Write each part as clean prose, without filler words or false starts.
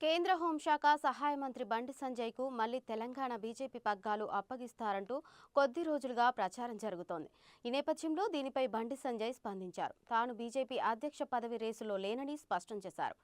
కేంద్ర హోంశాఖ సహాయ మంత్రి బండి సంజయ్ కు మళ్లీ తెలంగాణ బీజేపీ పగ్గాలు అప్పగిస్తారంటూ కొద్ది రోజులుగా ప్రచారం జరుగుతోంది. ఈ నేపథ్యంలో దీనిపై బండి సంజయ్ స్పందించారు. తాను బీజేపీ అధ్యక్ష పదవి రేసులో లేనని స్పష్టం చేశారు.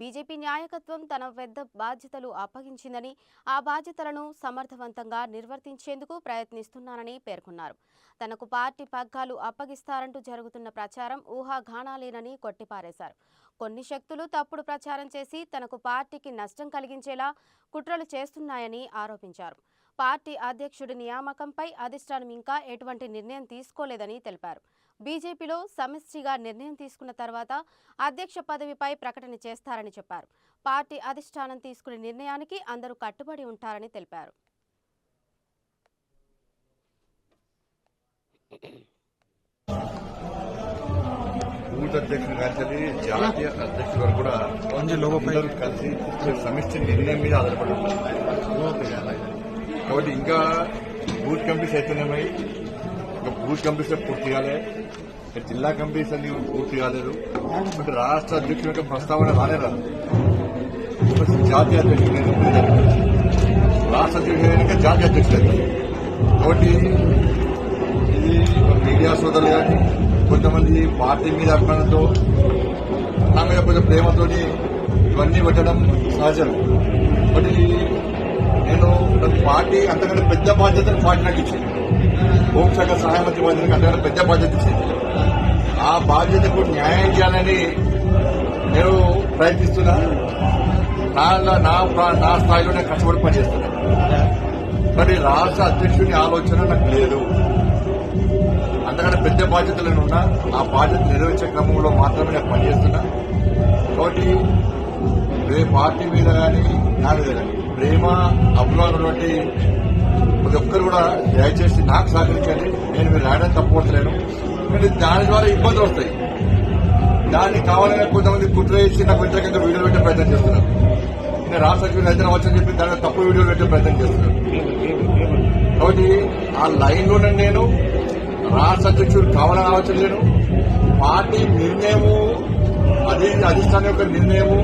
బీజేపీ నాయకత్వం తన పెద్ద బాధ్యతలు అప్పగించిందని, ఆ బాధ్యతలను సమర్థవంతంగా నిర్వర్తించేందుకు ప్రయత్నిస్తున్నానని పేర్కొన్నారు. తనకు పార్టీ పగ్గాలు అప్పగిస్తారంటూ జరుగుతున్న ప్రచారం ఊహాగానాలేనని కొట్టిపారేశారు. కొన్ని శక్తులు తప్పుడు ప్రచారం చేసి తనకు పార్టీకి నష్టం కలిగించేలా కుట్రలు చేస్తున్నాయని ఆరోపించారు. పార్టీ అధ్యక్షుడి నియామకంపై అధిష్టానం ఇంకా ఎటువంటి నిర్ణయం తీసుకోలేదని తెలిపారు. బీజేపీలో సమిష్టిగా నిర్ణయం తీసుకున్న తర్వాత అధ్యక్ష పదవిపై ప్రకటన చేస్తారని చెప్పారు. పార్టీ అధిష్టానం తీసుకునే నిర్ణయానికి అందరూ కట్టుబడి ఉంటారని తెలిపారు. బూత్ అధ్యక్షుడు కానీ జాతీయ అధ్యక్షుడు వరకు కూడా అందరూ కలిసి సమిష్టి నిర్ణయం మీద ఆధారపడి ఉంటారు. కాబట్టి ఇంకా బూత్ కమిటీస్ అయితేనేమై ఇంకా బూత్ కమిటీస్ పూర్తి కాలే, జిల్లా కమిటీస్ అన్ని పూర్తి కాలేదు. అంటే రాష్ట్ర అధ్యక్షుడు యొక్క ప్రస్తావన రాదు. జాతీయ అధ్యక్షుడు రాష్ట్ర అధ్యక్షుడు జాతీయ అధ్యక్షుడు. కాబట్టి ఇది మీడియా సోదరులు కానీ కొంతమంది పార్టీ మీద అభిమానంతో నా మీద కొంచెం ప్రేమతో ఇవన్నీ పెట్టడం సహజం. బట్ నేను పార్టీ అంతకంటే పెద్ద బాధ్యతను పార్టీ నాకు ఇచ్చింది. హోంశాఖ సహాయ మంత్రి బాధ్యతకు అంతకంటే పెద్ద బాధ్యత ఇచ్చింది. ఆ బాధ్యతకు న్యాయం చేయాలని నేను ప్రయత్నిస్తున్నా. నా స్థాయిలో నేను కష్టపడి పనిచేస్తున్నా. మరి రాష్ట్ర అధ్యక్షుడి ఆలోచన నాకు లేదు. అంతకంటే పెద్ద బాధ్యతలను ఉన్నా ఆ బాధ్యత నెరవేర్చే క్రమంలో మాత్రమే నేను పనిచేస్తున్నా. కాబట్టి పార్టీ మీద కానీ నా మీద కానీ ప్రేమ అభిమానున్నటువంటి ప్రతి ఒక్కరు కూడా దయచేసి నాకు సహకరించండి. నేను మీరు రాయడం తప్పవట్లేను. కానీ దాని ద్వారా ఇబ్బందులు వస్తాయి. దాన్ని కావాలని కొంతమంది కుట్ర చేసి నాకు వ్యతిరేకంగా వీడియోలు పెట్టే ప్రయత్నం చేస్తున్నారు. నేను రాష్ట్ర అధ్యక్షుడు అయితే వచ్చని చెప్పి దాని తప్పు వీడియోలు పెట్టే ప్రయత్నం చేస్తున్నాను. కాబట్టి ఆ లైన్లోనే నేను రాష్ట్ర అధ్యక్షుడు కావాలని ఆలోచన లేను. పార్టీ నిర్ణయము అధిష్టానం యొక్క నిర్ణయము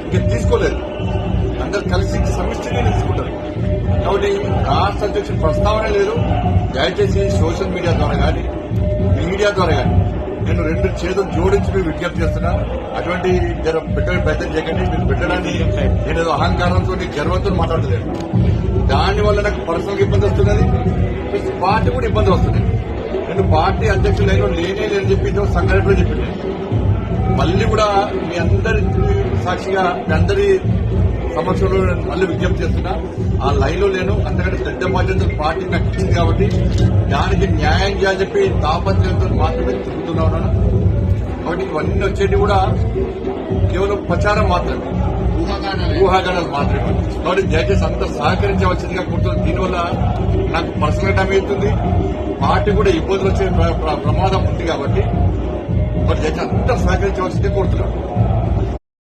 ఇంకా తీసుకోలేదు. అందరు కలిసి సమిష్టిగా తీసుకుంటారు. కాబట్టి రాష్ట్ర అధ్యక్షుడు ప్రస్తావన లేదు. దయచేసి సోషల్ మీడియా ద్వారా కానీ మీడియా ద్వారా కానీ నేను రెండు చేతులు జోడించి మీరు విజ్ఞప్తి చేస్తున్నా. అటువంటి పెట్టడానికి ప్రయత్నం చేయకండి. మీరు పెట్టడానికి నేను ఏదో అహంకారంతో గర్వంతో మాట్లాడలేదు. దానివల్ల నాకు పర్సనల్ ఇబ్బంది వస్తున్నది, పార్టీ కూడా ఇబ్బంది వస్తుంది. నేను పార్టీ అధ్యక్షులు లేని చెప్పి సంఘటన చెప్పింది. మళ్ళీ కూడా మీ అందరి సాక్షిగా మీ అందరి సమక్షంలో మళ్ళీ విజ్ఞప్తి చేస్తున్నా. ఆ లైన్లో లేను. అంతకంటే పెద్ద బాధ్యతలు పార్టీ నాకు ఇచ్చింది కాబట్టి దానికి న్యాయం చేయాలని చెప్పి తాపత్రయంతో మాత్రమే తిరుగుతున్నా ఉన్నాను. కాబట్టి ఇవన్నీ వచ్చేటి కూడా కేవలం ప్రచారం మాత్రమే, ఊహాగానాలు మాత్రమే. కాబట్టి దయచేసి అంతా సహకరించవలసిందిగా కోరుతున్నాను. దీనివల్ల నాకు పర్సనల్ టైం అవుతుంది. పార్టీ కూడా ఇబ్బందులు వచ్చే ప్రమాదం ఉంది కాబట్టి మరి దయచేసి అంతా సహకరించవలసిందే కోరుతున్నాను.